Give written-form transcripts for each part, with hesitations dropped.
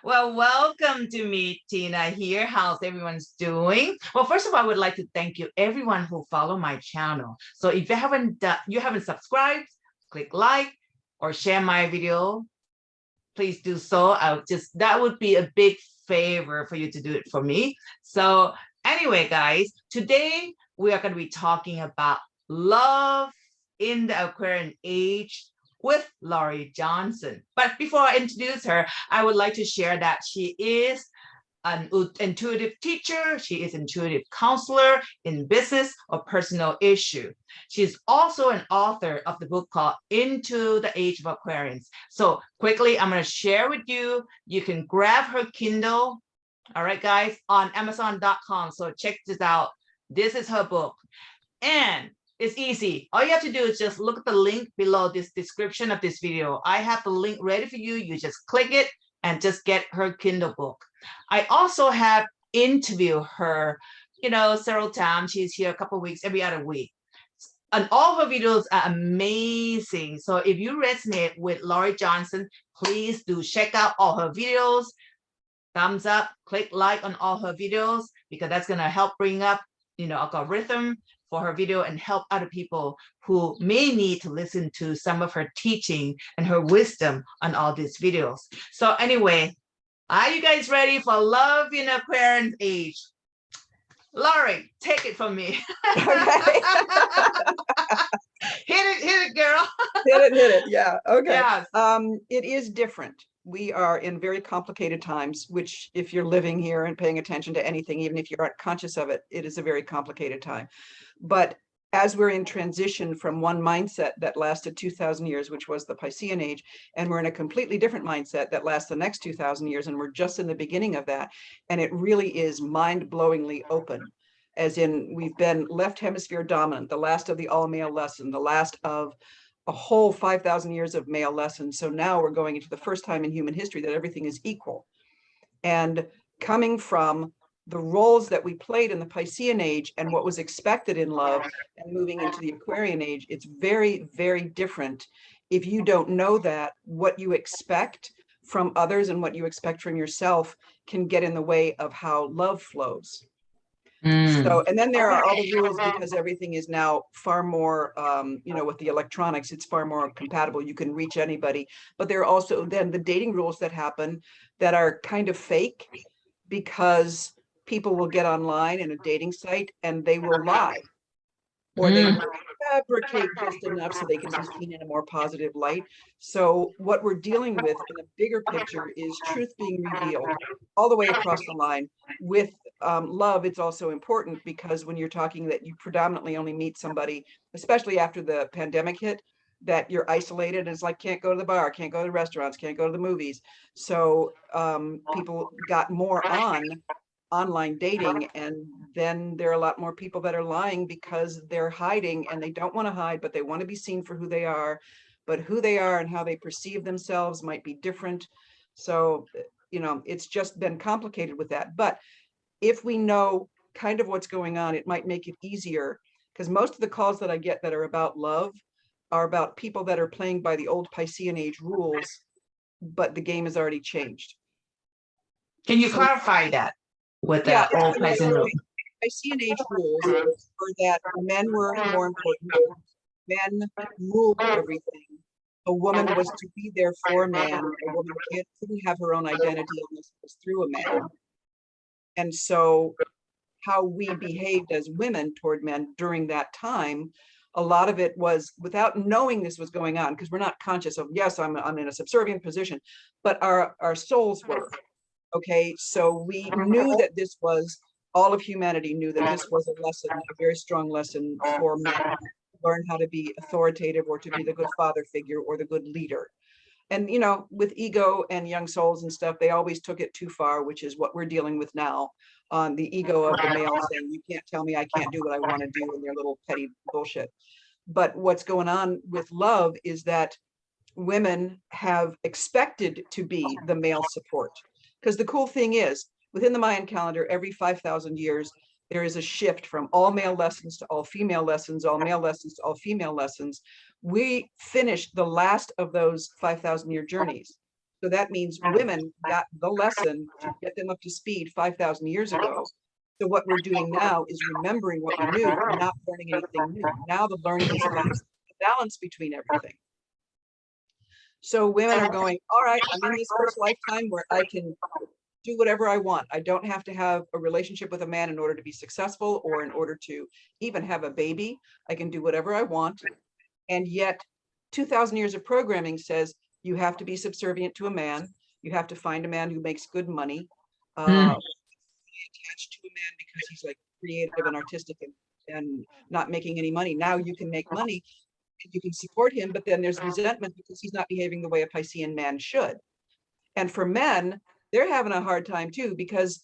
Well, welcome to me, Tina here. How's everyone's doing? Well, first of all, I would like to thank you, everyone who follow my channel. So if you haven't subscribed, click like or share my video. Please do so. That would be a big favor for you to do it for me. So anyway, guys, today we are going to be talking about love in the Aquarian age with Laurie Johnson. But before I introduce her, I would like to share that she is an intuitive teacher. She is intuitive counselor in business or personal issue. She's also an author of the book called Into the Age of Aquarians. So quickly, I'm going to share with you. You can grab her Kindle, all right, guys, on Amazon.com. So check this out. This is her book. And it's easy. All you have to do is just look at the link below this description of this video. I have the link ready for you. You just click it and just get her Kindle book. I also have interviewed her, several times. She's here a couple of weeks, every other week. And all her videos are amazing. So if you resonate with Laurie Johnson, please do check out all her videos. Thumbs up, click like on all her videos, because that's going to help bring up, algorithm for her video and help other people who may need to listen to some of her teaching and her wisdom on all these videos. So anyway, are you guys ready for Love in Aquarian Age? Laurie, take it from me. Okay. Hit it, girl. Hit it. Yeah. Okay. Yes. It is different. We are in very complicated times, which if you're living here and paying attention to anything, even if you aren't conscious of it, it is a very complicated time. But as we're in transition from one mindset that lasted 2,000 years, which was the Piscean age, and we're in a completely different mindset that lasts the next 2,000 years, and we're just in the beginning of that. And it really is mind-blowingly open, as in we've been left hemisphere dominant, the last of the all-male lesson, the last of a whole 5,000 years of male lessons. So now we're going into the first time in human history that everything is equal. And coming from the roles that we played in the Piscean age and what was expected in love and moving into the Aquarian age, it's very, very different. If you don't know that, what you expect from others and what you expect from yourself can get in the way of how love flows. So, and then there are all the rules, because everything is now far more, with the electronics, it's far more compatible. You can reach anybody, but there are also then the dating rules that happen that are kind of fake, because people will get online in a dating site and they will lie, or they will fabricate just enough so they can be seen in a more positive light. So what we're dealing with in the bigger picture is truth being revealed all the way across the line. With love, it's also important, because when you're talking that you predominantly only meet somebody, especially after the pandemic hit, that you're isolated, and it's like, can't go to the bar, can't go to the restaurants, can't go to the movies. So people got more online dating, and then there are a lot more people that are lying because they're hiding, and they don't want to hide, but they want to be seen for who they are. But who they are and how they perceive themselves might be different. So, it's just been complicated with that. But if we know kind of what's going on, it might make it easier, because most of the calls that I get that are about love are about people that are playing by the old Piscean age rules, but the game has already changed. Can you clarify that with that old Piscean rule? Piscean age rules were that men were more important. Men ruled everything. A woman was to be there for a man. A woman couldn't have her own identity unless it was through a man. And so how we behaved as women toward men during that time, a lot of it was without knowing this was going on, because we're not conscious of, yes, I'm in a subservient position, but our souls were. Okay, so we knew that this was, all of humanity knew that this was a lesson, a very strong lesson for men to learn how to be authoritative, or to be the good father figure, or the good leader. And, with ego and young souls and stuff, they always took it too far, which is what we're dealing with now, on the ego of the male saying, you can't tell me I can't do what I want to do, and their little petty bullshit. But what's going on with love is that women have expected to be the male support. Because the cool thing is, within the Mayan calendar, every 5,000 years, there is a shift from all male lessons to all female lessons, all male lessons to all female lessons. We finished the last of those 5,000 year journeys. So that means women got the lesson to get them up to speed 5,000 years ago. So what we're doing now is remembering what we knew, not learning anything new. Now the learning is about the balance between everything. So women are going, all right, I'm in this first lifetime where I can do whatever I want. I don't have to have a relationship with a man in order to be successful or in order to even have a baby. I can do whatever I want. And yet 2,000 years of programming says you have to be subservient to a man. You have to find a man who makes good money, attached to a man because he's like creative and artistic and not making any money. Now you can make money, you can support him, but then there's resentment because he's not behaving the way a Piscean man should. And for men, they're having a hard time too, because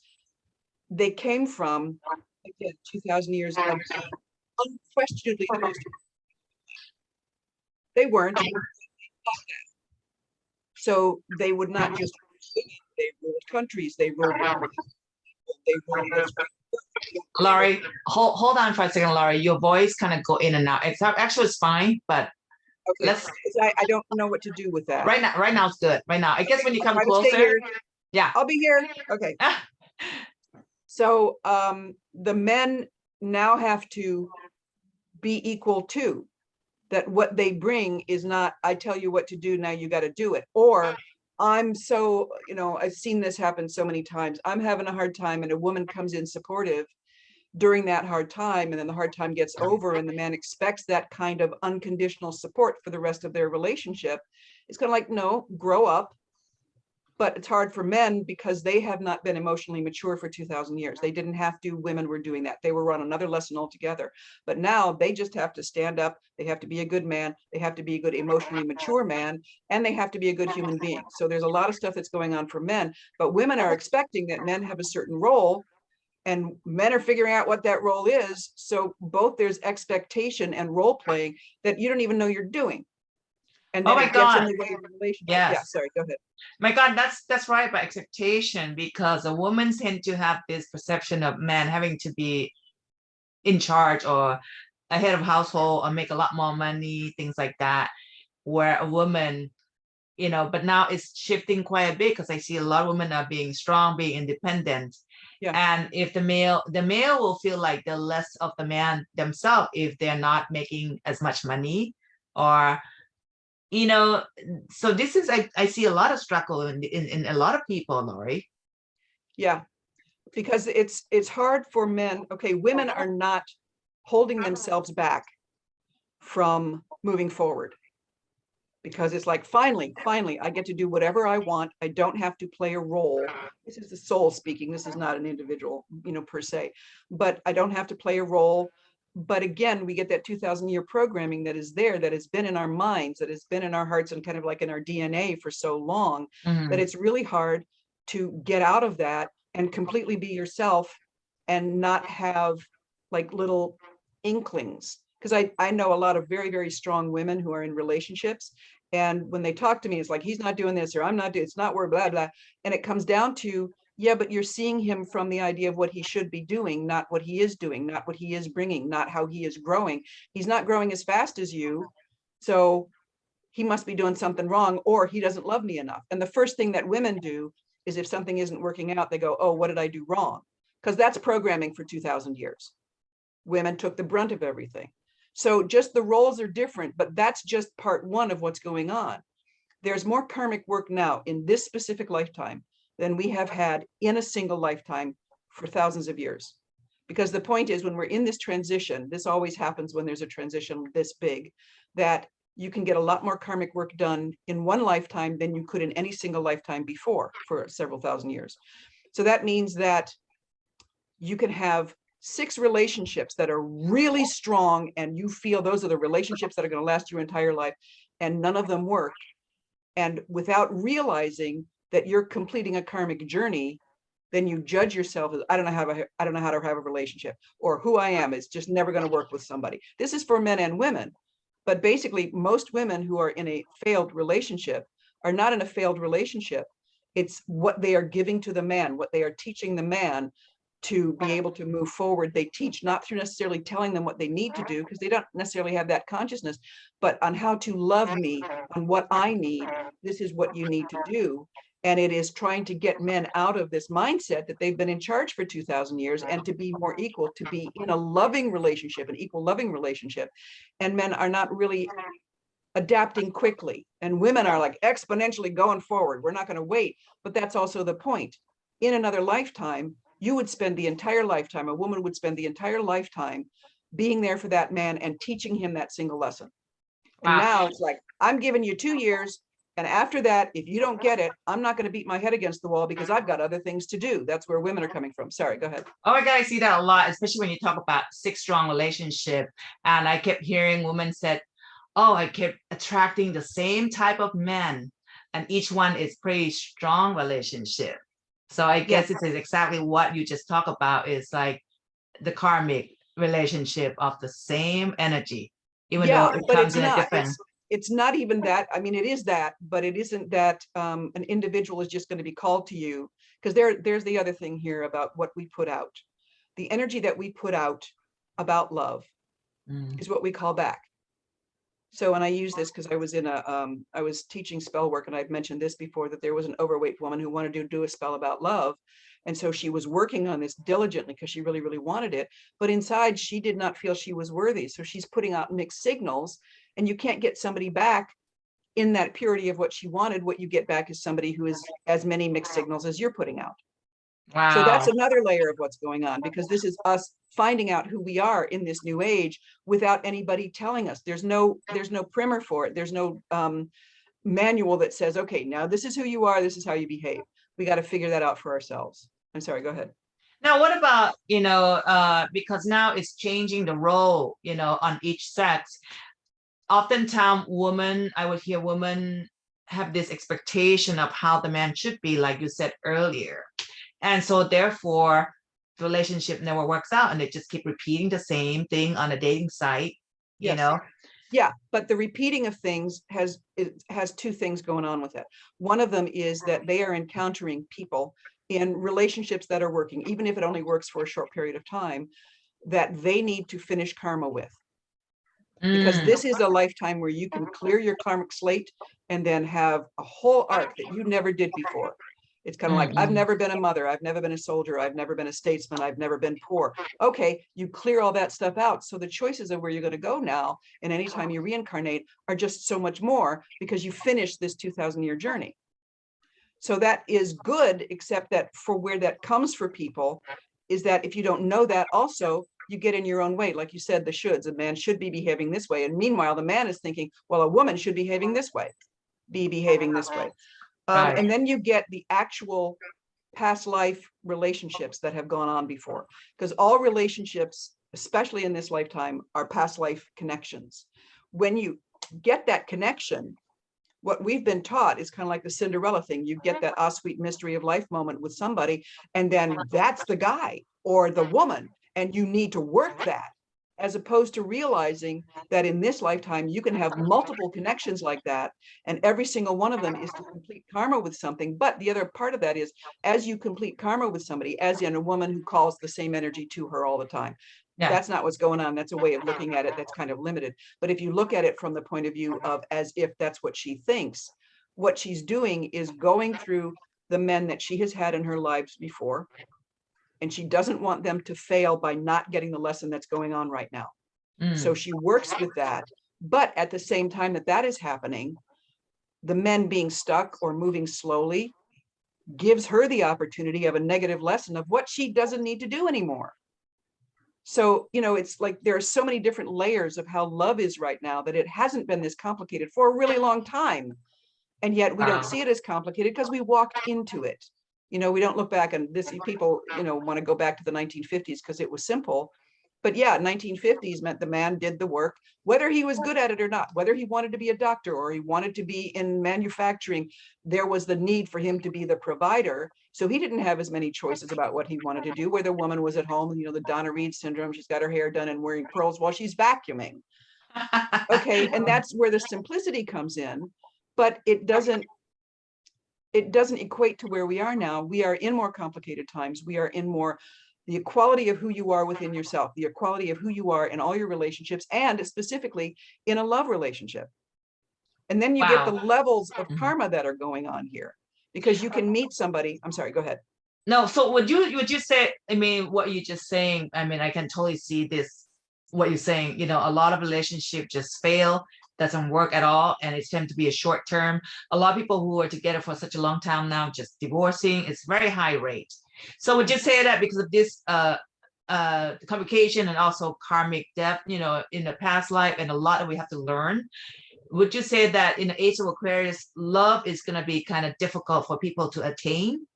they came from, again, 2,000 years of unquestionably the most. They weren't. So they would not just, they ruled countries, they ruled, Laurie, hold on for a second, Laurie. Your voice kind of go in and out. It's fine, but okay. Let's. I don't know what to do with that. Right now it's good. Right now, I guess when you come Try to stay closer, here. yeah, I'll be here. Okay. So the men now have to be equal too. That what they bring is not, I tell you what to do, now you got to do it. Or I'm so, you know, I've seen this happen so many times. I'm having a hard time and a woman comes in supportive during that hard time, and then the hard time gets over and the man expects that kind of unconditional support for the rest of their relationship. It's kind of like, no, grow up. But it's hard for men because they have not been emotionally mature for 2,000 years. They didn't have to, women were doing that. They were on another lesson altogether. But now they just have to stand up. They have to be a good man. They have to be a good emotionally mature man, and they have to be a good human being. So there's a lot of stuff that's going on for men, but women are expecting that men have a certain role, and men are figuring out what that role is. So both there's expectation and role playing that you don't even know you're doing. And then it gets in the way of the relationship. Yes. Yeah, sorry, go ahead. My God, that's right about expectation, because a woman tend to have this perception of men having to be in charge or a head of household or make a lot more money, things like that, where a woman, you know, but now it's shifting quite a bit because I see a lot of women are being strong, being independent. Yeah. And if the male will feel like they're less of the man themselves if they're not making as much money, or you know, so this is, I see a lot of struggle in a lot of people, Laurie. Yeah, because it's hard for men. Okay, women are not holding themselves back from moving forward, because it's like, finally, I get to do whatever I want. I don't have to play a role. This is the soul speaking. This is not an individual, you know, per se, but I don't have to play a role. But again, we get that 2,000 year programming that is there, that has been in our minds, that has been in our hearts and kind of like in our DNA for so long, that it's really hard to get out of that and completely be yourself and not have like little inklings. Because I know a lot of very, very strong women who are in relationships. And when they talk to me, it's like, he's not doing this, or I'm not doing, it's not word, blah, blah. And it comes down to, yeah, but you're seeing him from the idea of what he should be doing, not what he is doing, not what he is bringing, not how he is growing. He's not growing as fast as you. So he must be doing something wrong, or he doesn't love me enough. And the first thing that women do is, if something isn't working out, they go, oh, what did I do wrong? Because that's programming for 2,000 years. Women took the brunt of everything. So just the roles are different, but that's just part one of what's going on. There's more karmic work now in this specific lifetime than we have had in a single lifetime for thousands of years. Because the point is, when we're in this transition, this always happens when there's a transition this big, that you can get a lot more karmic work done in one lifetime than you could in any single lifetime before for several thousand years. So that means that you can have 6 relationships that are really strong, and you feel those are the relationships that are going to last your entire life, and none of them work. And without realizing that you're completing a karmic journey, then you judge yourself as, I don't know how to have a relationship, or who I am is just never going to work with somebody. This is for men and women. But basically, most women who are in a failed relationship are not in a failed relationship. It's what they are giving to the man, what they are teaching the man, to be able to move forward. They teach not through necessarily telling them what they need to do, because they don't necessarily have that consciousness, but on how to love me, on what I need. This is what you need to do. And it is trying to get men out of this mindset that they've been in charge for 2,000 years, and to be more equal, to be in a loving relationship, an equal loving relationship. And men are not really adapting quickly, and women are like exponentially going forward. We're not going to wait. But that's also the point. In another lifetime, you would spend the entire lifetime, a woman would spend the entire lifetime being there for that man and teaching him that single lesson. And now it's like, I'm giving you 2 years. And after that, if you don't get it, I'm not going to beat my head against the wall, because I've got other things to do. That's where women are coming from. Sorry, go ahead. Oh my God, I see that a lot, especially when you talk about 6-strong relationship. And I kept hearing women said, oh, I kept attracting the same type of men, and each one is pretty strong relationship. So I guess this is exactly what you just talked about, is like the karmic relationship of the same energy, even though it comes in a different. It's not even that. I mean, it is that, but it isn't that an individual is just going to be called to you, because there's the other thing here about what we put out. The energy that we put out about love is what we call back. So, and I use this because I was in I was teaching spell work, and I've mentioned this before, that there was an overweight woman who wanted to do a spell about love. And so she was working on this diligently because she really, really wanted it. But inside, she did not feel she was worthy. So she's putting out mixed signals, and you can't get somebody back in that purity of what she wanted. What you get back is somebody who is as many mixed signals as you're putting out. Wow. So that's another layer of what's going on, because this is us finding out who we are in this new age without anybody telling us. There's no primer for it. There's no manual that says, okay, now this is who you are, this is how you behave. We got to figure that out for ourselves. I'm sorry, go ahead. Now, what about, because now it's changing the role, on each sex. Oftentimes I would hear women have this expectation of how the man should be, like you said earlier. And so therefore, the relationship never works out, and they just keep repeating the same thing on a dating site, you know? Yeah, but the repeating of things has 2 things going on with it. One of them is that they are encountering people in relationships that are working, even if it only works for a short period of time, that they need to finish karma with. Because this is a lifetime where you can clear your karmic slate and then have a whole arc that you never did before. It's kind of like, I've never been a mother, I've never been a soldier, I've never been a statesman, I've never been poor. Okay, you clear all that stuff out. So the choices of where you're going to go now, and anytime you reincarnate, are just so much more, because you finished this 2,000-year journey. So that is good, except that for where that comes for people is that if you don't know that, also, you get in your own way. Like you said, the shoulds. A man should be behaving this way. And meanwhile, the man is thinking, well, a woman should be behaving this way. Right. And then you get the actual past life relationships that have gone on before, because all relationships, especially in this lifetime, are past life connections. When you get that connection, what we've been taught is kind of like the Cinderella thing. You get that sweet mystery of life moment with somebody, and then that's the guy or the woman, and you need to work that, as opposed to realizing that in this lifetime, you can have multiple connections like that, and every single one of them is to complete karma with something. But the other part of that is, as you complete karma with somebody, as in a woman who calls the same energy to her all the time, that's not what's going on. That's a way of looking at it that's kind of limited. But if you look at it from the point of view of as if that's what she thinks, what she's doing is going through the men that she has had in her lives before, and she doesn't want them to fail by not getting the lesson that's going on right now. So she works with that. But at the same time that is happening, the men being stuck or moving slowly gives her the opportunity of a negative lesson of what she doesn't need to do anymore. So, it's like there are so many different layers of how love is right now, that it hasn't been this complicated for a really long time. And yet we don't see it as complicated because we walked into it. We don't look back, and this people, want to go back to the 1950s because it was simple. But yeah, 1950s meant the man did the work, whether he was good at it or not, whether he wanted to be a doctor or he wanted to be in manufacturing, there was the need for him to be the provider. So he didn't have as many choices about what he wanted to do, where the woman was at home, the Donna Reed syndrome, she's got her hair done and wearing pearls while she's vacuuming. Okay, and that's where the simplicity comes in, but it doesn't equate to where we are now. We are in more complicated times. We are in more the equality of who you are within yourself, the equality of who you are in all your relationships, and specifically in a love relationship. And then you get the Wow. levels of Mhm. karma that are going on here, because you can meet somebody. I'm sorry, go ahead. No, so would you say, I mean, what you're just saying, I mean, I can totally see this, what you're saying, a lot of relationships just fail, doesn't work at all, and it's tend to be a short term. A lot of people who are together for such a long time now just divorcing, it's very high rate. So would you say that because of this complication and also karmic debt, in the past life, and a lot that we have to learn, would you say that in the age of Aquarius, love is going to be kind of difficult for people to attain?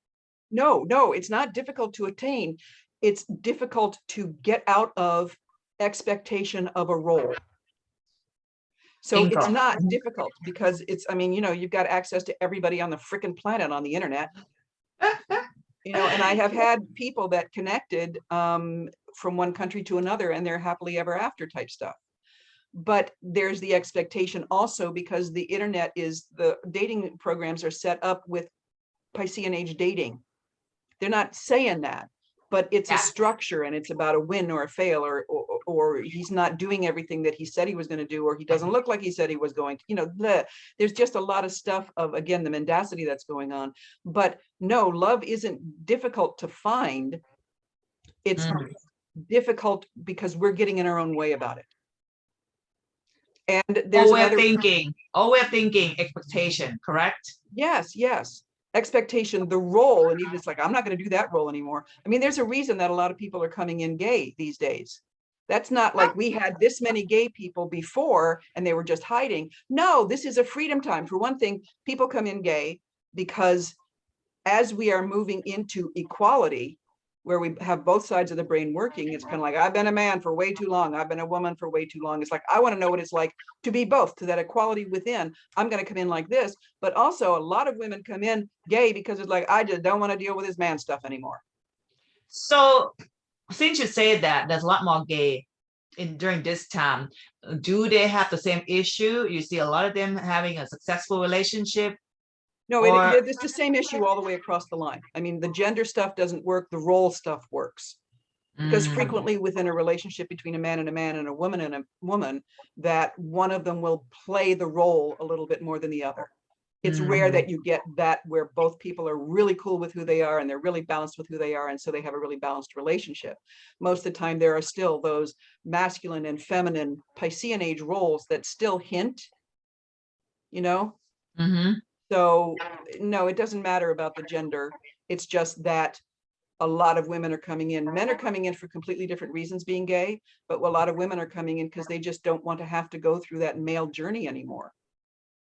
No, it's not difficult to attain. It's difficult to get out of expectation of a role. So it's Bingo. not difficult because I mean, you've got access to everybody on the freaking planet on the internet, and I have had people that connected from one country to another, and they're happily ever after type stuff. But there's the expectation also, because the internet the dating programs are set up with Piscean age dating. They're not saying that, but it's a Yeah. structure, and it's about a win or a fail, or he's not doing everything that he said he was going to do, or he doesn't look like he said he was going to, there's just a lot of stuff of, again, the mendacity that's going on. But no, love isn't difficult to find. It's difficult because we're getting in our own way about it. And there's another Way of thinking, expectation, correct? yes, expectation, the role, and even it's like, I'm not going to do that role anymore. I mean, there's a reason that a lot of people are coming in gay these days. That's not like we had this many gay people before and they were just hiding. No, this is a freedom time. For one thing, people come in gay because as we are moving into equality, where we have both sides of the brain working, it's kind of like, I've been a man for way too long, I've been a woman for way too long. It's like, I want to know what it's like to be both, to that equality within. I'm going to come in like this. But also a lot of women come in gay because it's like, I just don't want to deal with this man stuff anymore. So since you say that, there's a lot more gay during this time. Do they have the same issue? You see a lot of them having a successful relationship, No, or it's the same issue all the way across the line. I mean, the gender stuff doesn't work, the role stuff works. Because frequently within a relationship between a man and a woman, that one of them will play the role a little bit more than the other. It's rare that you get that where both people are really cool with who they are and they're really balanced with who they are, and so they have a really balanced relationship. Most of the time there are still those masculine and feminine Piscean age roles that still hint, you know. So no, it doesn't matter about the gender. It's just that a lot of women are coming in. Men are coming in for completely different reasons being gay, but a lot of women are coming in because they just don't want to have to go through that male journey anymore.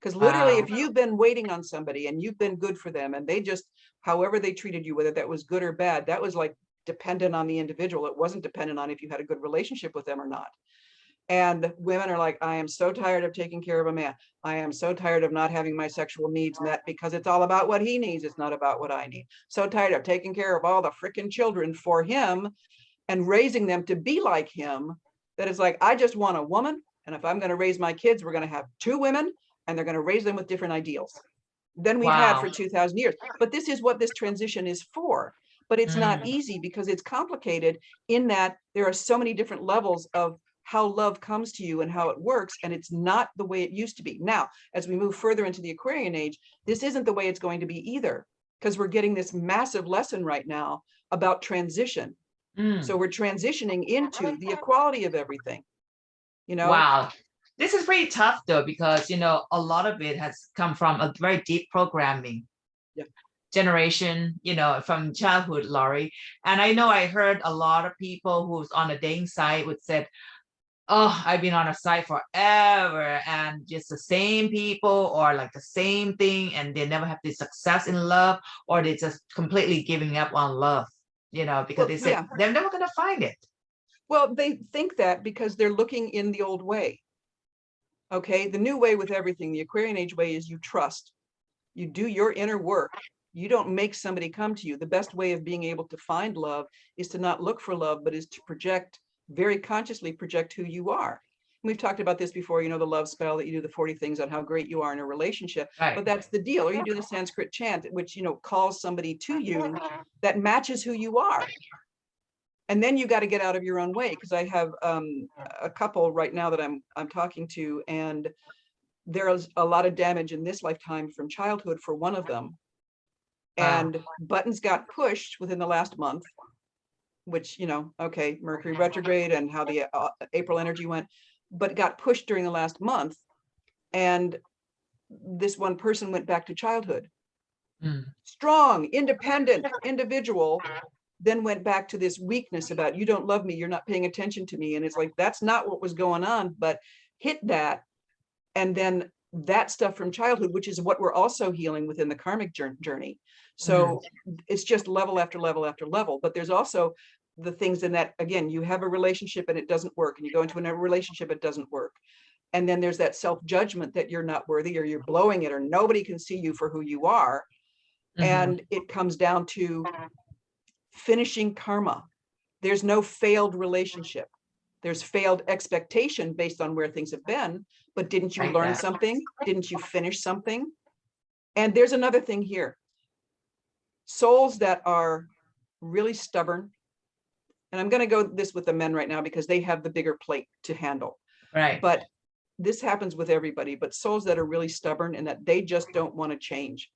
Because literally, wow, if you've been waiting on somebody and you've been good for them and they just, however they treated you, whether that was good or bad, that was like dependent on the individual. It wasn't dependent on if you had a good relationship with them or not. And women are like, I am so tired of taking care of a man. I am so tired of not having my sexual needs met because it's all about what he needs. It's not about what I need. So tired of taking care of all the freaking children for him and raising them to be like him, that it's like, I just want a woman. And if I'm going to raise my kids, we're going to have two women and they're going to raise them with different ideals than we've had for 2,000 years. But this is what this transition is for. But it's not easy because it's complicated in that there are so many different levels of how love comes to you and how it works, and it's not the way it used to be. Now, as we move further into the Aquarian age, this isn't the way it's going to be either, because we're getting this massive lesson right now about transition. So we're transitioning into the equality of everything, Wow. This is pretty tough though, because a lot of it has come from a very deep programming Yeah. generation, from childhood, Laurie. And I know I heard a lot of people who's on the dating site would said, oh, I've been on a site forever and just the same people or like the same thing, and they never have the success in love, or they just completely giving up on love, because they said they're never going to find it. Well, they think that because they're looking in the old way. Okay, the new way with everything, the Aquarian age way, is you trust. You do your inner work. You don't make somebody come to you. The best way of being able to find love is to not look for love, but is to project, very consciously project who you are. We've talked about this before, the love spell that you do the 40 things on how great you are in a relationship, but that's the deal. Or you do the Sanskrit chant, which, calls somebody to you that matches who you are. And then you got to get out of your own way, because I have a couple right now that I'm talking to, and there's a lot of damage in this lifetime from childhood for one of them. Wow. And buttons got pushed within the last month, which, okay, Mercury retrograde and how the April energy went, but it got pushed during the last month. And this one person went back to childhood. Strong, independent individual, then went back to this weakness about, you don't love me, you're not paying attention to me. And it's like, that's not what was going on, but hit that. And then that stuff from childhood, which is what we're also healing within the karmic journey. So it's just level after level after level. But there's also the things in that, again, you have a relationship and it doesn't work, and you go into another relationship, it doesn't work. And then there's that self-judgment that you're not worthy, or you're blowing it, or nobody can see you for who you are. And it comes down to finishing karma. There's no failed relationship. There's failed expectation based on where things have been, but didn't you learn something? Didn't you finish something? And there's another thing here. Souls that are really stubborn, and I'm going to go this with the men right now because they have the bigger plate to handle. Right. But this happens with everybody, but souls that are really stubborn and that they just don't want to change.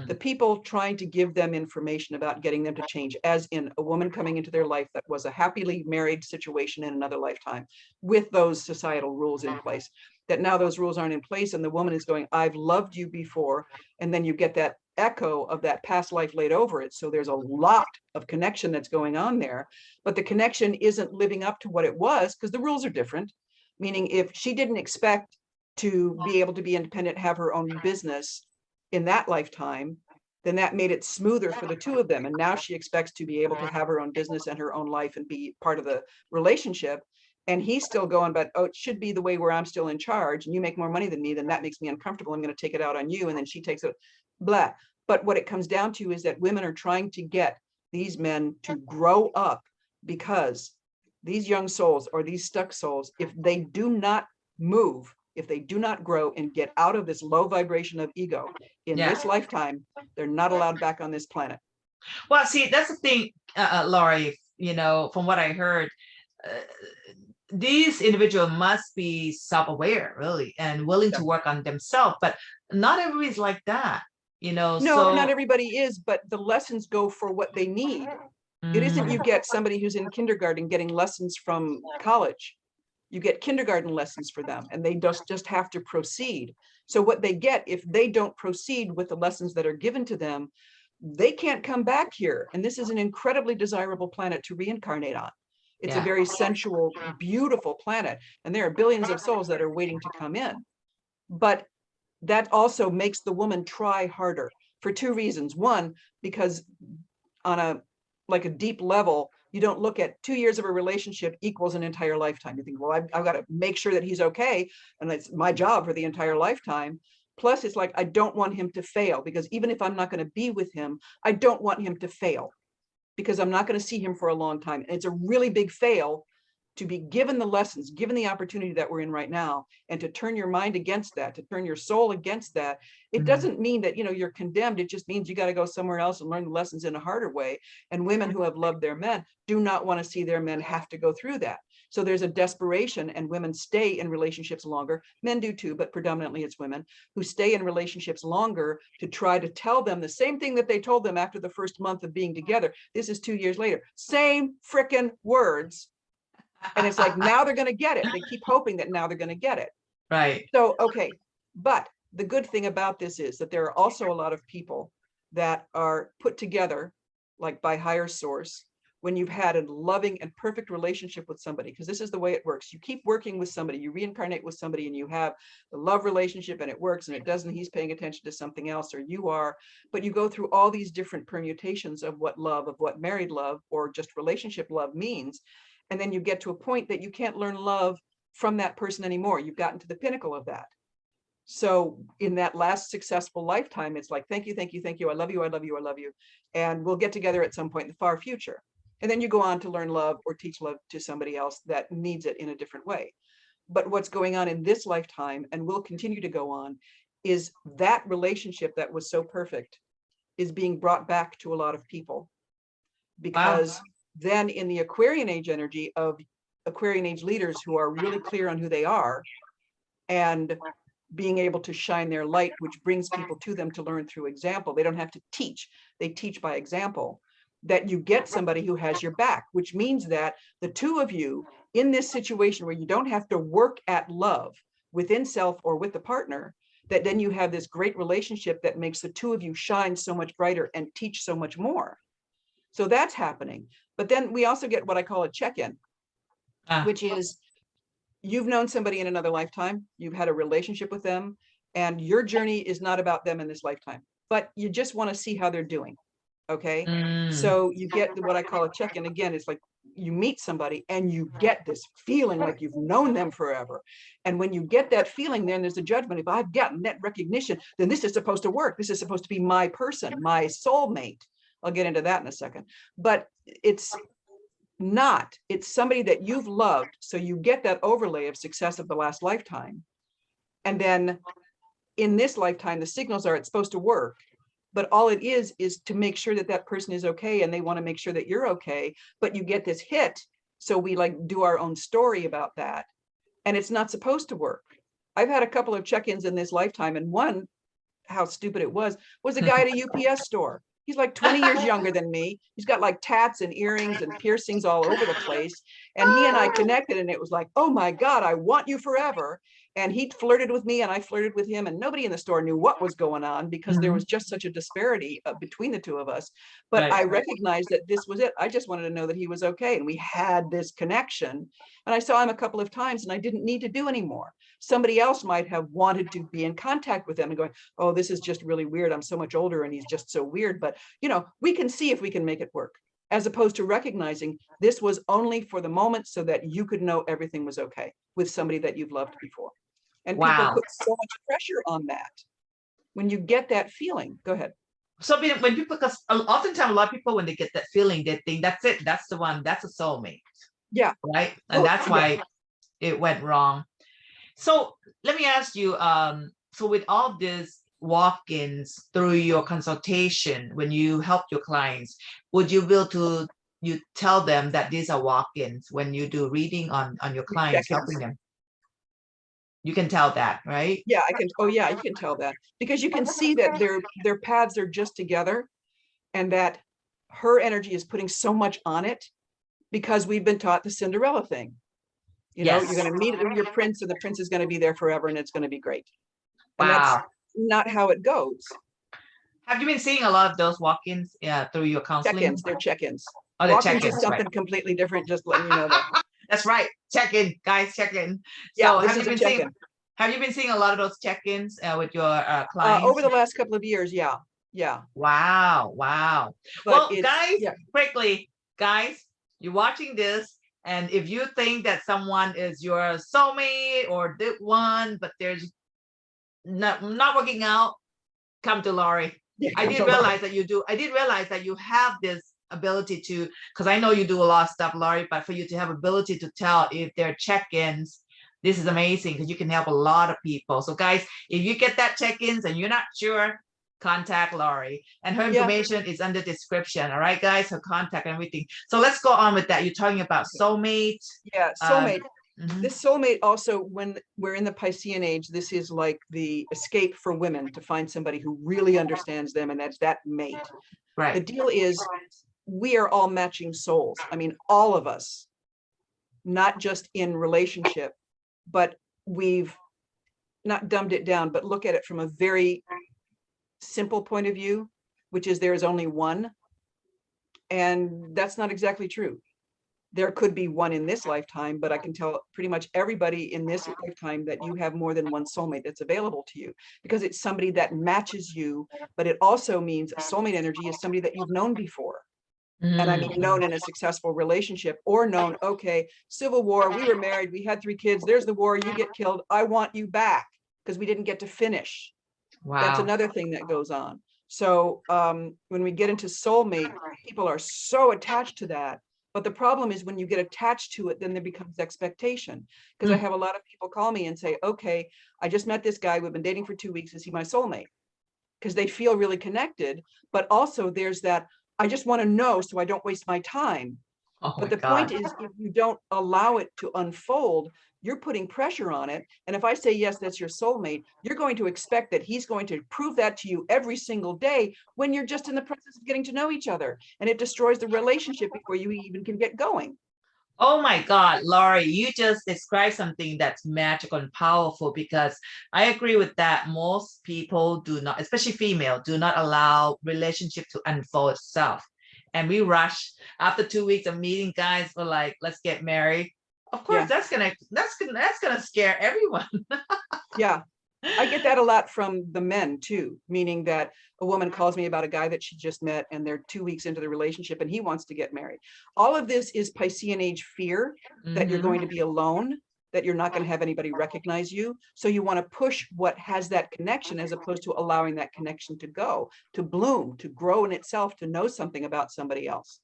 The people trying to give them information about getting them to change, as in a woman coming into their life that was a happily married situation in another lifetime with those societal rules in place, that now those rules aren't in place, and the woman is going, I've loved you before. And then you get that echo of that past life laid over it. So there's a lot of connection that's going on there, but the connection isn't living up to what it was because the rules are different. Meaning if she didn't expect to be able to be independent, have her own business in that lifetime, then that made it smoother for the two of them. And now she expects to be able to have her own business and her own life and be part of the relationship. And he's still going, but oh, it should be the way where I'm still in charge and you make more money than me, then that makes me uncomfortable. I'm going to take it out on you. And then she takes it, blah. But what it comes down to is that women are trying to get these men to grow up, because these young souls or these stuck souls, if they do not move, if they do not grow and get out of this low vibration of ego in this lifetime, they're not allowed back on this planet. Well, see, that's the thing, Laurie, from what I heard, these individuals must be self-aware, really, and willing to work on themselves, but not everybody's like that, No, so not everybody is, but the lessons go for what they need. It isn't you get somebody who's in kindergarten getting lessons from college. You get kindergarten lessons for them, and they just have to proceed. So what they get, if they don't proceed with the lessons that are given to them, they can't come back here. And this is an incredibly desirable planet to reincarnate on. It's a very sensual, beautiful planet. And there are billions of souls that are waiting to come in. But that also makes the woman try harder for two reasons. One, because on a deep level, you don't look at 2 years of a relationship equals an entire lifetime. You think, well, I've got to make sure that he's okay, and it's my job for the entire lifetime. Plus, it's like, I don't want him to fail, because even if I'm not going to be with him, I don't want him to fail, because I'm not going to see him for a long time. And it's a really big fail to be given the lessons, given the opportunity that we're in right now, and to turn your mind against that, to turn your soul against that. It doesn't mean that, you're condemned. It just means you got to go somewhere else and learn the lessons in a harder way. And women who have loved their men do not want to see their men have to go through that. So there's a desperation, and women stay in relationships longer. Men do too, but predominantly it's women who stay in relationships longer to try to tell them the same thing that they told them after the first month of being together. This is 2 years later. Same frickin' words. And it's like, now they're going to get it. They keep hoping that now they're going to get it. right. So, okay. But the good thing about this is that there are also a lot of people that are put together, like by higher source, when you've had a loving and perfect relationship with somebody, because this is the way it works. You keep working with somebody, you reincarnate with somebody, and you have the love relationship, and it works, and it doesn't, he's paying attention to something else, or you are, but you go through all these different permutations of what love, of what married love, or just relationship love means. And then you get to a point that you can't learn love from that person anymore. You've gotten to the pinnacle of that. So in that last successful lifetime, it's like, thank you, thank you, thank you. I love you, I love you, I love you. And we'll get together at some point in the far future. And then you go on to learn love or teach love to somebody else that needs it in a different way. But what's going on in this lifetime, and will continue to go on, is that relationship that was so perfect is being brought back to a lot of people, because then in the Aquarian age energy of Aquarian age leaders who are really clear on who they are and being able to shine their light, which brings people to them to learn through example. They don't have to teach, they teach by example. That you get somebody who has your back, which means that the two of you in this situation where you don't have to work at love within self or with the partner, that then you have this great relationship that makes the two of you shine so much brighter and teach so much more. So that's happening. But then we also get what I call a check-in, which is you've known somebody in another lifetime, you've had a relationship with them, and your journey is not about them in this lifetime, but you just want to see how they're doing. Okay. So you get what I call a check-in. Again, it's like you meet somebody and you get this feeling like you've known them forever. And when you get that feeling, then there's a judgment. If I've gotten that recognition, then this is supposed to work. This is supposed to be my person, my soulmate. I'll get into that in a second. But it's not, it's somebody that you've loved. So you get that overlay of success of the last lifetime. And then in this lifetime, the signals are it's supposed to work. But all it is to make sure that that person is okay, and they want to make sure that you're okay, but you get this hit. So we like do our own story about that. And it's not supposed to work. I've had a couple of check-ins in this lifetime, and one, how stupid it was a guy at a UPS store. He's like 20 years younger than me. He's got like tats and earrings and piercings all over the place. And he and I connected, and it was like, oh my God, I want you forever. And he flirted with me and I flirted with him, and nobody in the store knew what was going on because there was just such a disparity between the two of us. But I recognized that this was it. I just wanted to know that he was okay. And we had this connection, and I saw him a couple of times, and I didn't need to do any more. Somebody else might have wanted to be in contact with them and going, oh, this is just really weird. I'm so much older and he's just so weird. But, you know, we can see if we can make it work, as opposed to recognizing this was only for the moment so that you could know everything was okay with somebody that you've loved before. And people put so much pressure on that. When you get that feeling, go ahead. So when people, because oftentimes a lot of people, when they get that feeling, they think that's it, that's the one, that's a soulmate. Yeah. Right. And that's why it went wrong. So let me ask you, so with all these walk-ins through your consultation, when you help your clients, would you be able to tell them that these are walk-ins when you do reading on your clients, helping them? You can tell that, right? Yeah, I can. Oh yeah, you can tell that, because you can see that their paths are just together, and that her energy is putting so much on it because we've been taught the Cinderella thing. You know, you're going to meet your prince, and the prince is going to be there forever, and it's going to be great. And that's not how it goes. Have you been seeing a lot of those walk-ins through your counseling? Check-ins, they're check-ins. Oh, they're check-ins, is something completely different, just letting you know that. That's right. Check-in, guys, check-in. So have you been seeing a lot of those check-ins with your clients? Over the last couple of years, yeah. Wow. But well, guys, quickly, guys, you're watching this, and if you think that someone is your soulmate or the one, but there's not working out, come to Laurie. I did realize that you do. I did realize that you have this ability to, because I know you do a lot of stuff, Laurie, but for you to have ability to tell if they're check-ins, this is amazing, because you can help a lot of people. So guys, if you get that check-ins and you're not sure, contact Laurie, and her information is under description. All right, guys, her contact and everything. So let's go on with that. You're talking about soulmate. Yeah, soulmate. This soulmate also, when we're in the Piscean age, this is like the escape for women to find somebody who really understands them, and that's that mate. Right. The deal is, we are all matching souls. I mean, all of us, not just in relationship, but we've not dumbed it down, but look at it from a very simple point of view, which is there is only one. And that's not exactly true. There could be one in this lifetime, but I can tell pretty much everybody in this lifetime that you have more than one soulmate that's available to you, because it's somebody that matches you. But it also means a soulmate energy is somebody that you've known before. And I mean, known in a successful relationship, or known, okay, Civil War, we were married, we had 3 kids, there's the war, you get killed, I want you back, because we didn't get to finish. Wow. That's another thing that goes on. So when we get into soulmate, people are so attached to that. But the problem is when you get attached to it, then there becomes expectation. Because I have a lot of people call me and say, okay, I just met this guy, we've been dating for 2 weeks, is he my soulmate? Because they feel really connected. But also there's that, I just want to know so I don't waste my time. Oh But my the point God. is, if you don't allow it to unfold, you're putting pressure on it. And if I say, yes, that's your soulmate, you're going to expect that he's going to prove that to you every single day when you're just in the process of getting to know each other. And it destroys the relationship before you even can get going. Oh my God, Laurie, you just described something that's magical and powerful because I agree with that. Most people do not, especially female, do not allow relationship to unfold itself. And we rush after 2 weeks of meeting, guys were like, let's get married. Of course, Yeah. that's gonna scare everyone. Yeah. I get that a lot from the men too, meaning that a woman calls me about a guy that she just met and they're 2 weeks into the relationship and he wants to get married. All of this is Piscean age fear that you're going to be alone, that you're not going to have anybody recognize you. So you want to push what has that connection as opposed to allowing that connection to go, to bloom, to grow in itself, to know something about somebody else.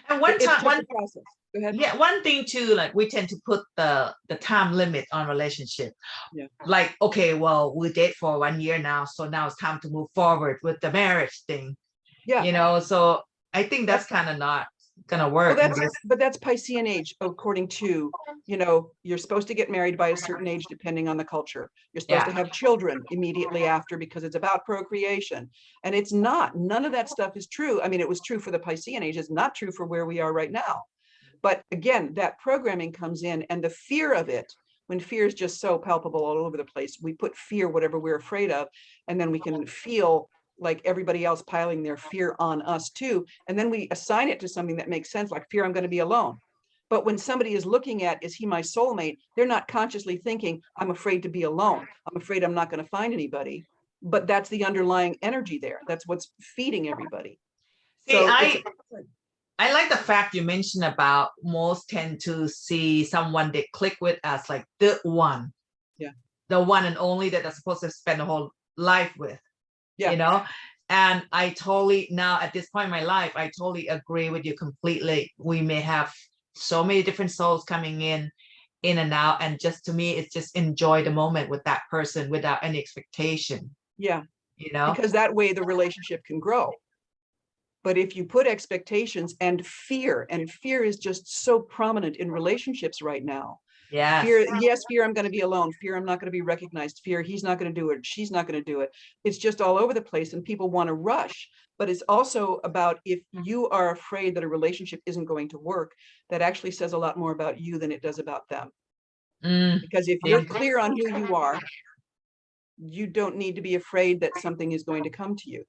And one It's time, just one a process. Go ahead. yeah, one thing too, like we tend to put the time limit on relationship. Yeah. Like, okay, well, we date for 1 year now, so now it's time to move forward with the marriage thing, Yeah. so I think that's kind of not gonna Well, work in this. but that's Piscean age, according to, you're supposed to get married by a certain age, depending on the culture. You're supposed to Yeah. have children immediately after because it's about procreation. And it's not, none of that stuff is true. I mean, it was true for the Piscean age. It's not true for where we are right now. But again, that programming comes in and the fear of it, when fear is just so palpable all over the place, we put fear, whatever we're afraid of, and then we can feel like everybody else piling their fear on us too. And then we assign it to something that makes sense, like fear, I'm going to be alone. But when somebody is looking at, is he my soulmate? They're not consciously thinking, I'm afraid to be alone. I'm afraid I'm not going to find anybody. But that's the underlying energy there. That's what's feeding everybody. See, So it's, I like the fact you mentioned about most tend to see someone they click with as like yeah, the one and only that they're supposed to spend the whole life with, you yeah, know? And I totally, now at this point in my life, I totally agree with you completely. We may have so many different souls coming in and out. And just to me, it's just enjoy the moment with that person without any expectation, yeah. you know? Because that way the relationship can grow. But if you put expectations and fear is just so prominent in relationships right now. Yes. Fear, yes, fear, I'm going to be alone. Fear, I'm not going to be recognized. Fear, he's not going to do it. She's not going to do it. It's just all over the place and people want to rush. But it's also about, if you are afraid that a relationship isn't going to work, that actually says a lot more about you than it does about them. Because if Yeah. you're clear on who you are, you don't need to be afraid that something is going to come to you.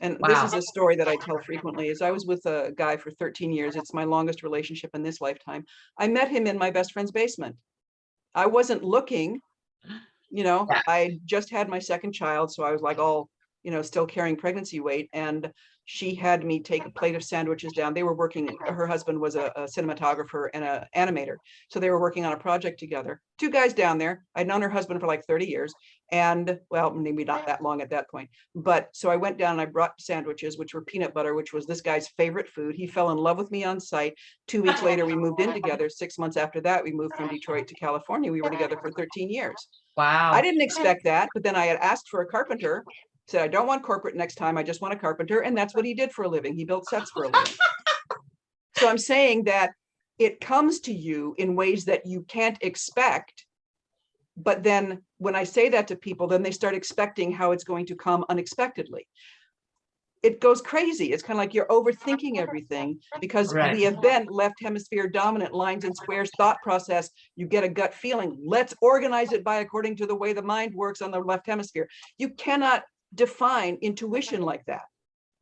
And this Wow. is a story that I tell frequently. Is I was with a guy for 13 years. It's my longest relationship in this lifetime. I met him in my best friend's basement. I wasn't looking, Yeah. I just had my second child. So I was like all, still carrying pregnancy weight. And she had me take a plate of sandwiches down. They were working, her husband was a cinematographer and an animator. So they were working on a project together. Two guys down there. I'd known her husband for like 30 years. And well, maybe not that long at that point. But so I went down and I brought sandwiches, which were peanut butter, which was this guy's favorite food. He fell in love with me on sight. 2 weeks later, we moved in together. 6 months after that, we moved from Detroit to California. We were together for 13 years. I Wow. didn't expect that, but then I had asked for a carpenter, said, I don't want corporate next time. I just want a carpenter. And that's what he did for a living. He built sets for a living. So I'm saying that it comes to you in ways that you can't expect. But then when I say that to people, then they start expecting how it's going to come unexpectedly. It goes crazy. It's kind of like you're overthinking everything because Right. the event, left hemisphere dominant, lines and squares thought process, you get a gut feeling. Let's organize it by according to the way the mind works on the left hemisphere. You cannot define intuition like that.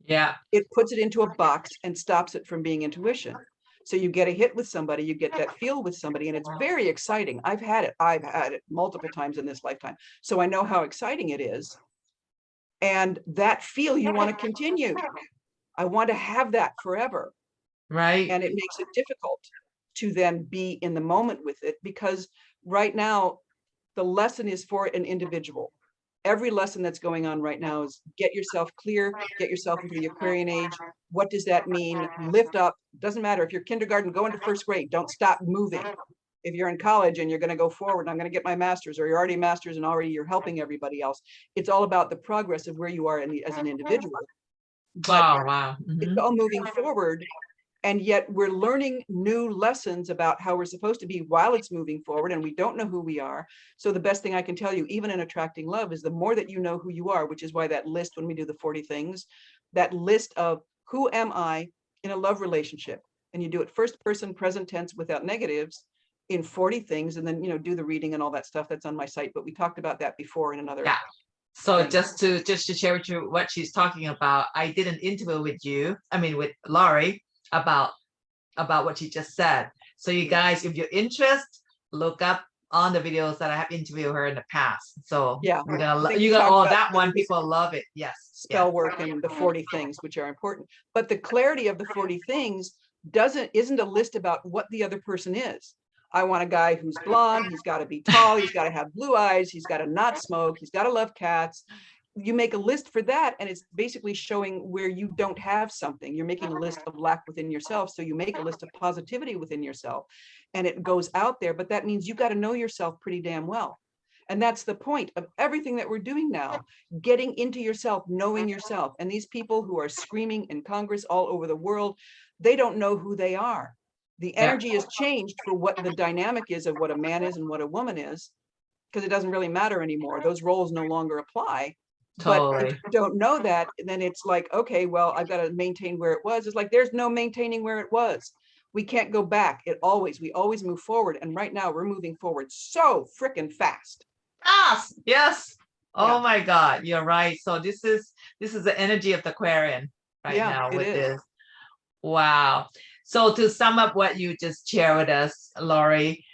Yeah. It puts it into a box and stops it from being intuition. So you get a hit with somebody, you get that feel with somebody, and it's very exciting. I've had it multiple times in this lifetime. So I know how exciting it is. And that feel you want to continue. I want to have that forever. Right. And it makes it difficult to then be in the moment with it, because right now the lesson is for an individual. Every lesson that's going on right now is get yourself clear, get yourself into the Aquarian age. What does that mean? Lift up. Doesn't matter if you're kindergarten, go into first grade. Don't stop moving. If you're in college and you're going to go forward, I'm going to get my master's, or you're already master's and already you're helping everybody else. It's all about the progress of where you are as an individual. But Oh, wow. it's all moving forward. And yet we're learning new lessons about how we're supposed to be while it's moving forward, and we don't know who we are. So the best thing I can tell you, even in attracting love, is the more that you know who you are, which is why that list, when we do the 40 things, that list of who am I in a love relationship, and you do it first person, present tense, without negatives, in 40 things, and then, you know, do the reading and all that stuff that's on my site. But we talked about that before in another. Yeah. So thing. just to share with you what she's talking about, I did an interview with with Laurie about what she just said. So you guys, if you're interested, look up on the videos that I have interviewed her in the past. So Yeah, you're I think we gonna talked oh about that one, people love it. Yes. spell work and the 40 things, which are important. But the clarity of the 40 things isn't a list about what the other person is. I want a guy who's blonde, he's got to be tall, he's got to have blue eyes, he's got to not smoke, he's got to love cats. You make a list for that, and it's basically showing where you don't have something. You're making a list of lack within yourself. So you make a list of positivity within yourself, and it goes out there. But that means you got to know yourself pretty damn well. And that's the point of everything that we're doing now, getting into yourself, knowing yourself. And these people who are screaming in Congress all over the world, they don't know who they are. The energy has changed for what the dynamic is of what a man is and what a woman is, because it doesn't really matter anymore. Those roles no longer apply. Totally. But if you don't know that, then it's like, okay, well, I've got to maintain where it was. It's like, there's no maintaining where it was. We can't go back. We always move forward. And right now we're moving forward so freaking fast. Yes. Oh Yeah. my God, you're right. So this is the energy of the Aquarian right Yeah, now it with is. this. Wow. So to sum up what you just shared with us, Laurie,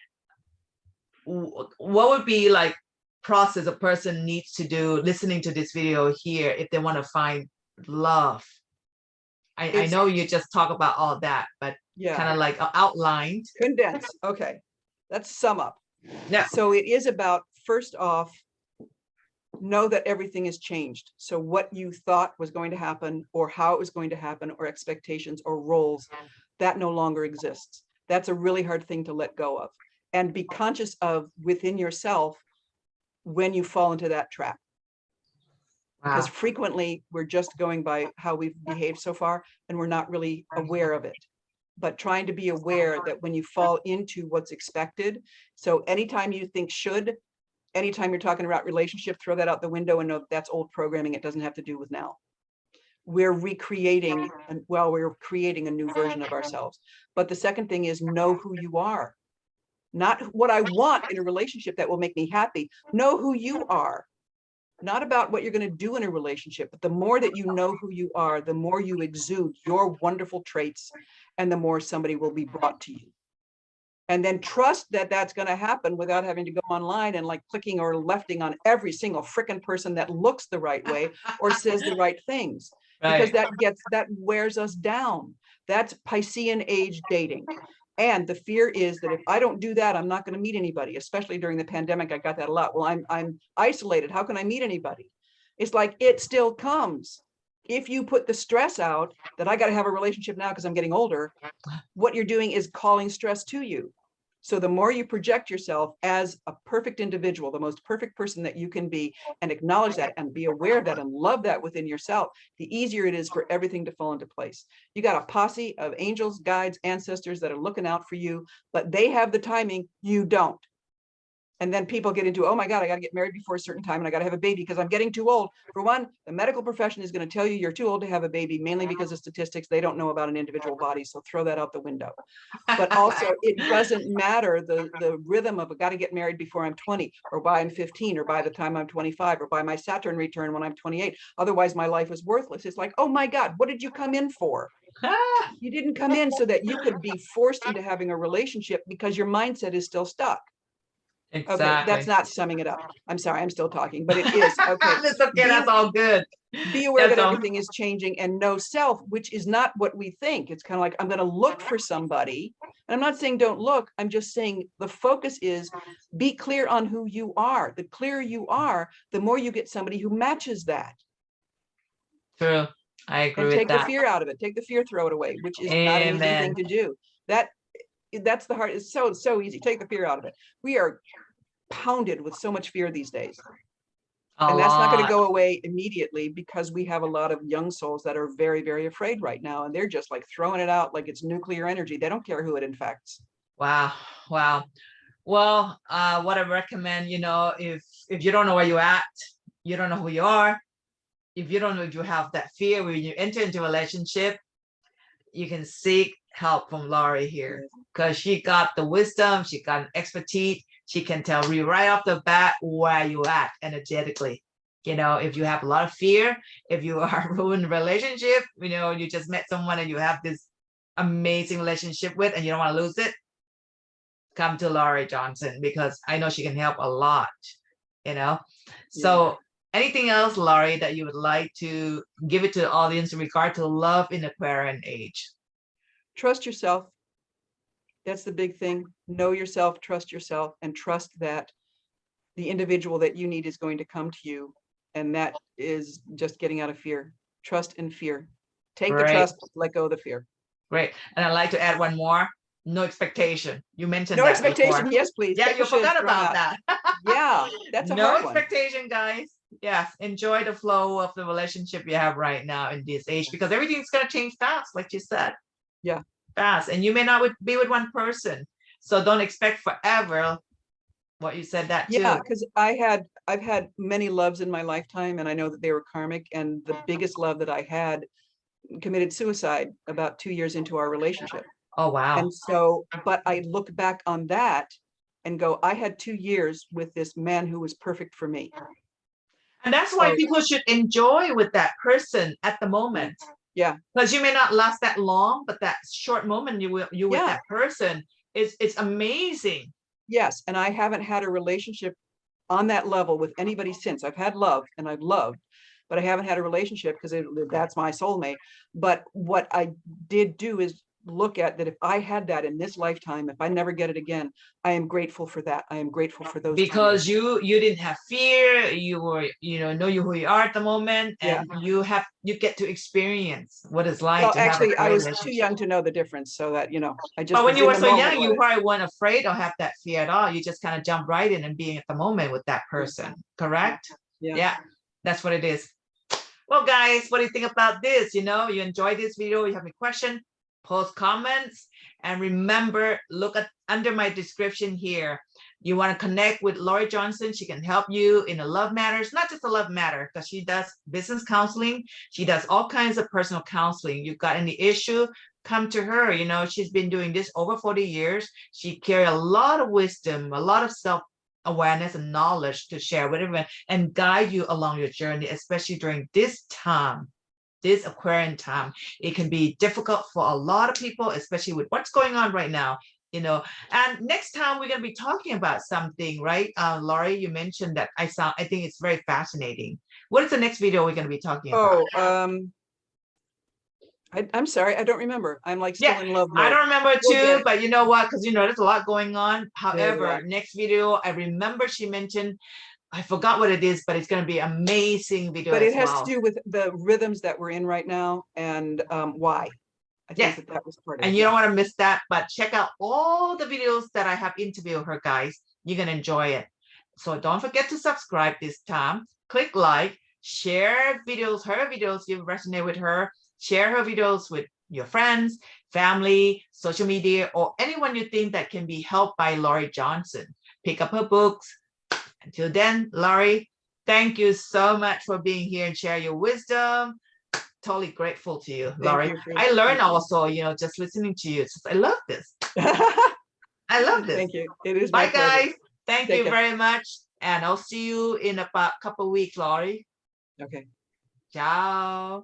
what would be like process a person needs to do listening to this video here if they want to find love? I know you just talk about all that, but yeah, kind of like outlined. condense. Okay, let's sum up. Yeah. So it is about, first off, know that everything has changed. So what you thought was going to happen, or how it was going to happen, or expectations or roles, that no longer exists. That's a really hard thing to let go of, and be conscious of within yourself when you fall into that trap. Because frequently we're just going by how we've behaved so far, and we're not really aware of it. But trying to be aware that when you fall into what's expected, so anytime you think should, anytime you're talking about relationship, throw that out the window and know that's old programming. It doesn't have to do with now. We're recreating, and well, we're creating a new version of ourselves. But the second thing is, know who you are. Not what I want in a relationship that will make me happy. Know who you are. Not about what you're going to do in a relationship, but the more that you know who you are, the more you exude your wonderful traits, and the more somebody will be brought to you. And then trust that that's going to happen without having to go online and like clicking or lefting on every single frickin' person that looks the right way or says the right things, because that wears us down. That's Piscean age dating. And the fear is that if I don't do that, I'm not going to meet anybody. Especially during the pandemic, I got that a lot. Well, I'm isolated. How can I meet anybody? It's like, it still comes. If you put the stress out that I got to have a relationship now because I'm getting older, what you're doing is calling stress to you. So the more you project yourself as a perfect individual, the most perfect person that you can be, and acknowledge that and be aware of that and love that within yourself, the easier it is for everything to fall into place. You got a posse of angels, guides, ancestors that are looking out for you, but they have the timing, you don't. And then people get into, oh my God, I got to get married before a certain time, and I got to have a baby because I'm getting too old. For one, the medical profession is going to tell you you're too old to have a baby, mainly because of statistics. They don't know about an individual body. So throw that out the window. But also, it doesn't matter the rhythm of, I got to get married before I'm 20, or by I'm 15, or by the time I'm 25, or by my Saturn return when I'm 28. Otherwise, my life is worthless. It's like, oh my God, what did you come in for? You didn't come in so that you could be forced into having a relationship because your mindset is still stuck. Exactly. Okay, that's not summing it up. I'm sorry, I'm still talking, but it is. Okay. It's okay, that's all good. Be aware that everything is changing, and know self, which is not what we think. It's kind of like, I'm going to look for somebody. And I'm not saying don't look. I'm just saying the focus is be clear on who you are. The clearer you are, the more you get somebody who matches that. True. I agree and with take that. the fear out of it. Take the fear, throw it away, which is not an easy thing to do. That's the hard. It's so easy. Take the fear out of it. We are pounded with so much fear these days. A And that's not going to lot. go away immediately, because we have a lot of young souls that are very, very afraid right now. And they're just like throwing it out like it's nuclear energy. They don't care who it infects. Wow. Wow. Well, what I recommend, if you don't know where you're at, you don't know who you are, if you don't know if you have that fear when you enter into a relationship, you can seek help from Laurie here, because she got the wisdom, she got an expertise, she can tell you right off the bat where you at energetically. If you have a lot of fear, if you are ruined relationship, you just met someone and you have this amazing relationship with and you don't want to lose it, come to Laurie Johnson, because I know she can help a lot, you know. So anything else, Laurie, that you would like to give it to the audience in regard to love in Aquarian age? Trust yourself. That's the big thing. Know yourself, trust yourself, and trust that the individual that you need is going to come to you. And that is just getting out of fear. Trust and fear. Take the Great. trust, let go of the fear. Great. And I'd like to add one more. No expectation. You mentioned No that expectation. before. Yes, please. Yeah, Take you the shoes forgot from about that. that. Yeah, that's a no hard one. expectation, guys. Yes, enjoy the flow of the relationship you have right now in this age, because everything's going to change fast, like you said. Yeah. Fast. And you may not be with one person. So don't expect forever. What you said that too. Yeah, because I've had many loves in my lifetime, and I know that they were karmic. And the biggest love that I had committed suicide about 2 years into our relationship. Oh, wow. And so, but I look back on that and go, I had 2 years with this man who was perfect for me. And that's why people should enjoy with that person at the moment. Yeah. Because you may not last that long, but that short moment you with that person it's amazing. Yes. And I haven't had a relationship on that level with anybody since. I've had love and I've loved, but I haven't had a relationship because that's my soulmate. But what I did do is look at that. If I had that in this lifetime, if I never get it again, I am grateful for that. I am grateful for those because you didn't have fear. You were, know who you are at the moment, and you get to experience what it's like. Well, to actually, have I was too young to know the difference, so that I just. But when you were so young, you probably weren't afraid or have that fear at all. You just kind of jump right in and being at the moment with that person. Correct? Yeah, that's what it is. Well, guys, what do you think about this? You enjoyed this video, you have any question, post comments, and remember, look at under my description here. You want to connect with Laurie Johnson. She can help you in the love matters, not just a love matter, because she does business counseling. She does all kinds of personal counseling. You've got any issue, come to her. She's been doing this over 40 years. She carries a lot of wisdom, a lot of self-awareness and knowledge to share with everyone and guide you along your journey, especially during this time, this Aquarian time. It can be difficult for a lot of people, especially with what's going on right now. And next time we're going to be talking about something, right? Laurie, you mentioned that I think it's very fascinating. What is the next video we're going to be talking about? I'm sorry, I don't remember. I'm like still in love mode. I don't remember too, but you know what? Because there's a lot going on. However, next video, I remember she mentioned, I forgot what it is, but it's going to be amazing video. But it has to do with the rhythms that we're in right now and why. I think that was part of it. And you don't want to miss that, but check out all the videos that I have interviewed her, guys. You're going to enjoy it. So don't forget to subscribe this time. Click like, share videos, her videos, if you resonate with her. Share her videos with your friends, family, social media, or anyone you think that can be helped by Laurie Johnson. Pick up her books. Until then, Laurie, thank you so much for being here and share your wisdom. Totally grateful to you, Laurie. I learned also, just listening to you. I love this. I love this. Thank you. It is my pleasure. Guys. Thank you very much. And I'll see you in about a couple of weeks, Laurie. Okay. Ciao.